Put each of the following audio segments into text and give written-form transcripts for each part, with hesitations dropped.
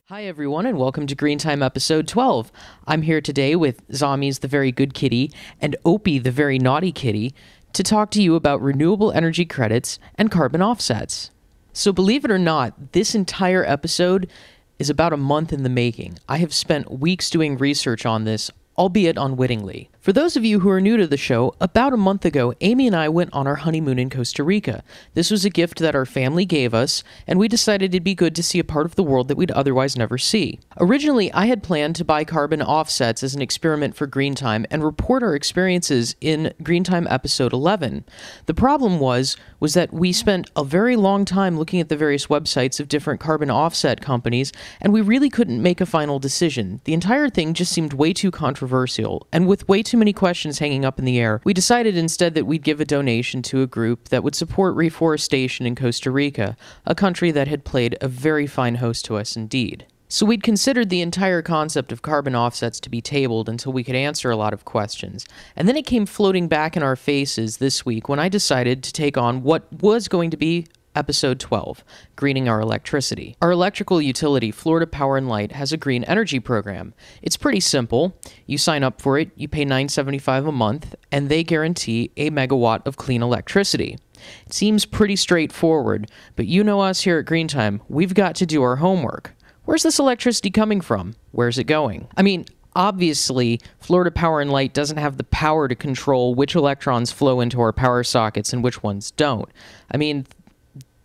Hi everyone and welcome to Green Time episode 12. I'm here today with Zommies the Very Good Kitty and Opie the Very Naughty Kitty to talk to you about renewable energy credits and carbon offsets. So believe it or not, this entire episode is about a month in the making. I have spent weeks doing research on this, albeit unwittingly. For those of you who are new to the show, about a month ago, Amy and I went on our honeymoon in Costa Rica. This was a gift that our family gave us, and we decided it'd be good to see a part of the world that we'd otherwise never see. Originally, I had planned to buy carbon offsets as an experiment for Green Time and report our experiences in Green Time episode 11. The problem was that we spent a very long time looking at the various websites of different carbon offset companies, and we really couldn't make a final decision. The entire thing just seemed way too controversial, and with way too many questions hanging up in the air, we decided instead that we'd give a donation to a group that would support reforestation in Costa Rica, a country that had played a very fine host to us indeed. So we'd considered the entire concept of carbon offsets to be tabled until we could answer a lot of questions. And then it came floating back in our faces this week when I decided to take on what was going to be Episode 12, Greening Our Electricity. Our electrical utility, Florida Power & Light, has a green energy program. It's pretty simple. You sign up for it, you pay $9.75 a month, and they guarantee a megawatt of clean electricity. It seems pretty straightforward, but you know us here at Green Time, we've got to do our homework. Where's this electricity coming from? Where's it going? I mean, obviously, Florida Power & Light doesn't have the power to control which electrons flow into our power sockets and which ones don't. I mean,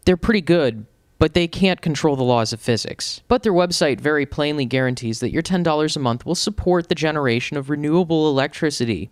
they're pretty good, but they can't control the laws of physics. But their website very plainly guarantees that your $10 a month will support the generation of renewable electricity.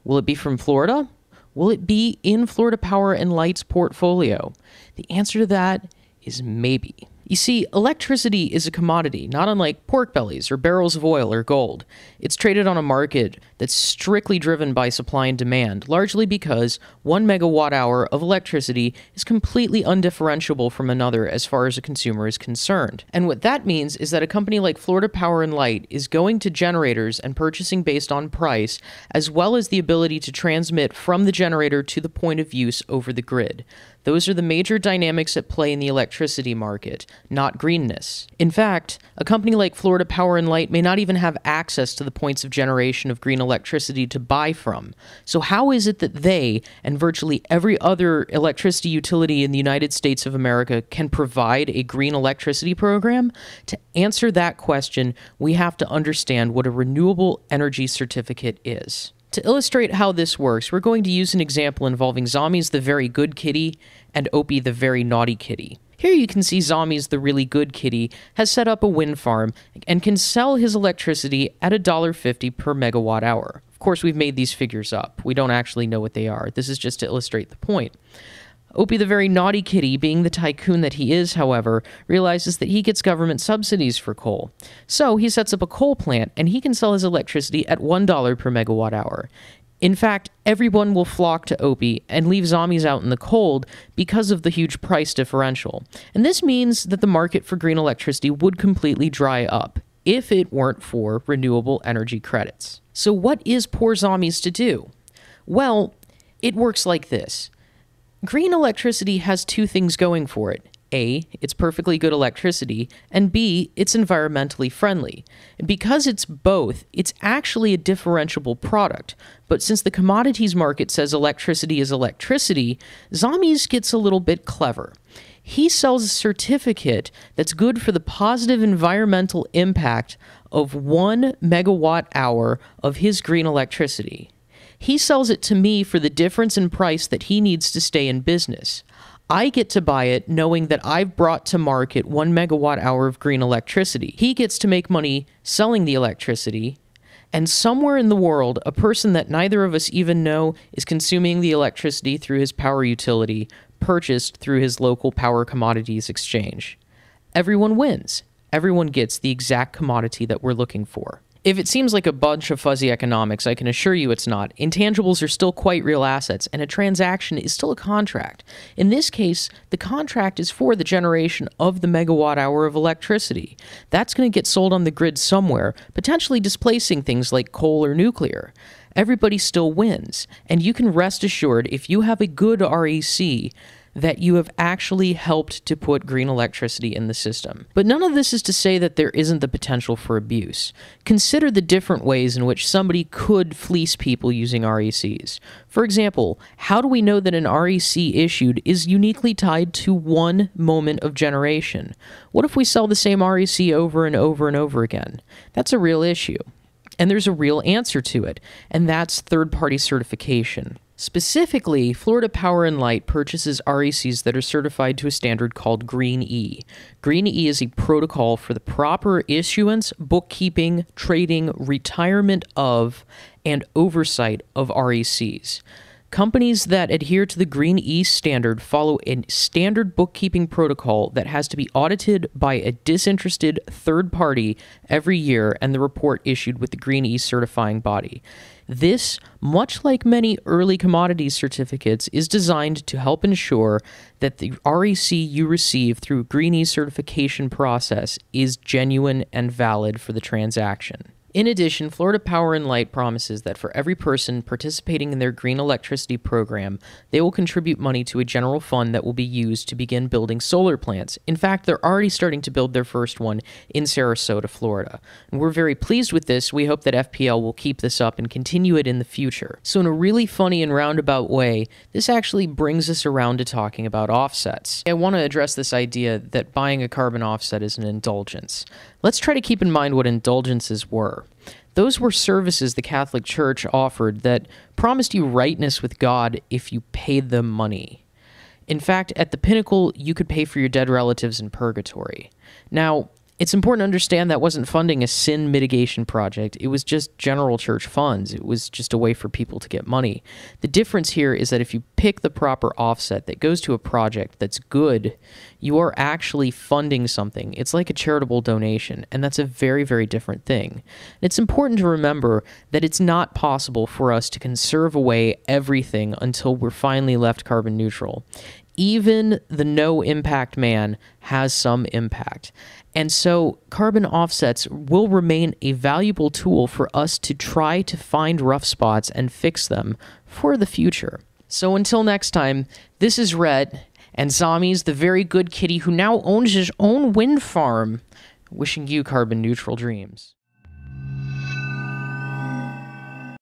Will it be from Florida? Will it be in Florida Power & Light's portfolio? The answer to that is maybe. You see, electricity is a commodity, not unlike pork bellies or barrels of oil or gold. It's traded on a market that's strictly driven by supply and demand, largely because 1 megawatt hour of electricity is completely undifferentiable from another as far as a consumer is concerned. And what that means is that a company like Florida Power & Light is going to generators and purchasing based on price, as well as the ability to transmit from the generator to the point of use over the grid. Those are the major dynamics at play in the electricity market, not greenness. In fact, a company like Florida Power & Light may not even have access to the points of generation of green electricity to buy from. So how is it that they, and virtually every other electricity utility in the United States of America, can provide a green electricity program? To answer that question, we have to understand what a renewable energy certificate is. To illustrate how this works, we're going to use an example involving Zommies the Very Good Kitty and Opie the Very Naughty Kitty. Here you can see Zommies the Really Good Kitty has set up a wind farm and can sell his electricity at $1.50 per megawatt hour. Of course, we've made these figures up. We don't actually know what they are. This is just to illustrate the point. Opie the Very Naughty Kitty, being the tycoon that he is, however, realizes that he gets government subsidies for coal. So he sets up a coal plant, and he can sell his electricity at $1 per megawatt hour. In fact, everyone will flock to Opie and leave Zommies out in the cold because of the huge price differential. And this means that the market for green electricity would completely dry up if it weren't for renewable energy credits. So what is poor Zommies to do? Well, it works like this. Green electricity has two things going for it. A, it's perfectly good electricity, and B, it's environmentally friendly. And because it's both, it's actually a differentiable product. But since the commodities market says electricity is electricity, Zommies gets a little bit clever. He sells a certificate that's good for the positive environmental impact of 1 megawatt hour of his green electricity. He sells it to me for the difference in price that he needs to stay in business. I get to buy it knowing that I've brought to market 1 megawatt hour of green electricity. He gets to make money selling the electricity, and somewhere in the world, a person that neither of us even know is consuming the electricity through his power utility, purchased through his local power commodities exchange. Everyone wins. Everyone gets the exact commodity that we're looking for. If it seems like a bunch of fuzzy economics, I can assure you it's not. Intangibles are still quite real assets, and a transaction is still a contract. In this case, the contract is for the generation of the megawatt hour of electricity. That's going to get sold on the grid somewhere, potentially displacing things like coal or nuclear. Everybody still wins, and you can rest assured if you have a good REC, that you have actually helped to put green electricity in the system. But none of this is to say that there isn't the potential for abuse. Consider the different ways in which somebody could fleece people using RECs. For example, how do we know that an REC issued is uniquely tied to one moment of generation? What if we sell the same REC over and over and over again? That's a real issue. And there's a real answer to it, and that's third-party certification. Specifically, Florida Power & Light purchases RECs that are certified to a standard called Green E. Green E is a protocol for the proper issuance, bookkeeping, trading, retirement of, and oversight of RECs. Companies that adhere to the Green E standard follow a standard bookkeeping protocol that has to be audited by a disinterested third party every year and the report issued with the Green E certifying body. This, much like many early commodities certificates, is designed to help ensure that the REC you receive through a Green E certification process is genuine and valid for the transaction. In addition, Florida Power & Light promises that for every person participating in their green electricity program, they will contribute money to a general fund that will be used to begin building solar plants. In fact, they're already starting to build their first one in Sarasota, Florida. And we're very pleased with this. We hope that FPL will keep this up and continue it in the future. So in a really funny and roundabout way, this actually brings us around to talking about offsets. I want to address this idea that buying a carbon offset is an indulgence. Let's try to keep in mind what indulgences were. Those were services the Catholic Church offered that promised you rightness with God if you paid them money. In fact, at the pinnacle, you could pay for your dead relatives in purgatory. Now, it's important to understand that wasn't funding a sin mitigation project. It was just general church funds. It was just a way for people to get money. The difference here is that if you pick the proper offset that goes to a project that's good, you are actually funding something. It's like a charitable donation, and that's a very, very different thing. It's important to remember that it's not possible for us to conserve away everything until we're finally left carbon neutral. Even the no-impact man has some impact. And so carbon offsets will remain a valuable tool for us to try to find rough spots and fix them for the future. So until next time, this is Rhett, and Zami's the very good kitty who now owns his own wind farm, wishing you carbon neutral dreams.